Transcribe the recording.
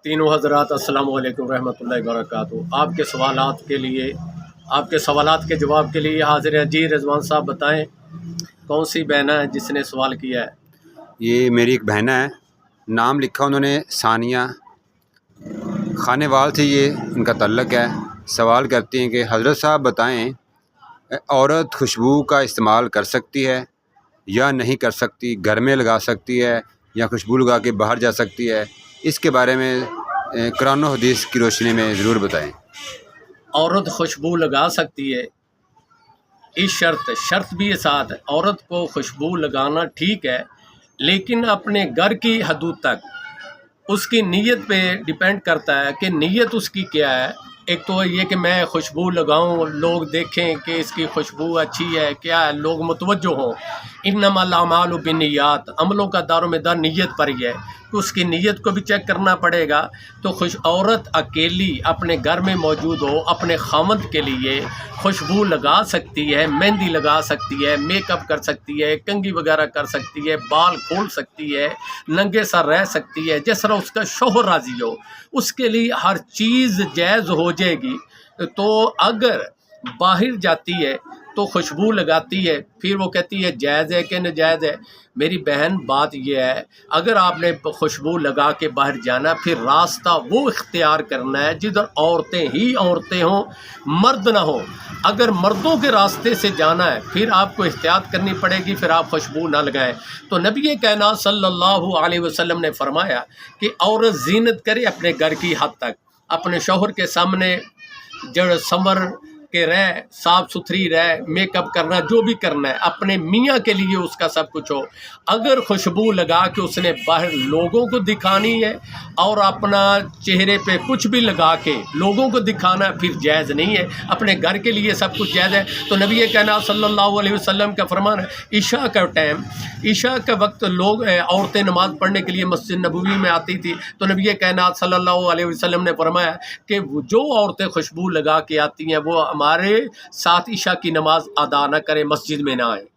تینوں حضرات السلام علیکم ورحمۃ اللہ وبرکاتہ۔ آپ کے سوالات کے جواب کے لیے حاضر ہیں۔ جی رضوان صاحب بتائیں، کون سی بہنا ہے جس نے سوال کیا ہے؟ یہ میری ایک بہن ہے، نام لکھا انہوں نے ثانیہ، خانے وال سے یہ ان کا تعلق ہے۔ سوال کرتی ہیں کہ حضرت صاحب بتائیں، عورت خوشبو کا استعمال کر سکتی ہے یا نہیں کر سکتی؟ گھر میں لگا سکتی ہے یا خوشبو لگا کے باہر جا سکتی ہے؟ اس کے بارے میں قرآن و حدیث کی روشنی میں ضرور بتائیں۔ عورت خوشبو لگا سکتی ہے، اس شرط بھی ساتھ ہے۔ عورت کو خوشبو لگانا ٹھیک ہے، لیکن اپنے گھر کی حدود تک۔ اس کی نیت پہ ڈیپینڈ کرتا ہے کہ نیت اس کی کیا ہے۔ ایک تو یہ کہ میں خوشبو لگاؤں، لوگ دیکھیں کہ اس کی خوشبو اچھی ہے، کیا ہے، لوگ متوجہ ہوں۔ انما الاعمال بالنیات، عملوں کا دار و مدار نیت پر ہی ہے، تو اس کی نیت کو بھی چیک کرنا پڑے گا۔ تو عورت اکیلی اپنے گھر میں موجود ہو، اپنے خاوند کے لیے خوشبو لگا سکتی ہے، مہندی لگا سکتی ہے، میک اپ کر سکتی ہے، کنگھی وغیرہ کر سکتی ہے، بال کھول سکتی ہے، ننگے سر رہ سکتی ہے، جس طرح اس کا شوہر راضی ہو، اس کے لیے ہر چیز جائز ہو جائے گی۔ تو اگر باہر جاتی ہے تو خوشبو لگاتی ہے، پھر وہ کہتی ہے جائز ہے کہ ناجائز ہے۔ میری بہن بات یہ ہے، اگر آپ نے خوشبو لگا کے باہر جانا، پھر راستہ وہ اختیار کرنا ہے جدھر عورتیں ہی عورتیں ہوں، مرد نہ ہوں۔ اگر مردوں کے راستے سے جانا ہے، پھر آپ کو احتیاط کرنی پڑے گی، پھر آپ خوشبو نہ لگائیں۔ تو نبی کائنات صلی اللہ علیہ وسلم نے فرمایا کہ عورت زینت کرے اپنے گھر کی حد تک، اپنے شوہر کے سامنے جڑ سنور کے رہ، صاف ستھری رہ، میک اپ کرنا، جو بھی کرنا ہے اپنے میاں کے لیے اس کا سب کچھ ہو۔ اگر خوشبو لگا کے اس نے باہر لوگوں کو دکھانی ہے اور اپنا چہرے پہ کچھ بھی لگا کے لوگوں کو دکھانا ہے، پھر جائز نہیں ہے۔ اپنے گھر کے لیے سب کچھ جائز ہے۔ تو نبی کائنات صلی اللہ علیہ وسلم کا فرمان ہے، عشاء کا ٹائم، عشاء کا وقت عورتیں نماز پڑھنے کے لیے مسجد نبوی میں آتی تھی، تو نبی کائنات صلی اللہ علیہ وسلم نے فرمایا کہ جو عورتیں خوشبو لگا کے آتی ہیں وہ ہمارے ساتھ عشاء کی نماز ادا نہ کریں، مسجد میں نہ آئیں۔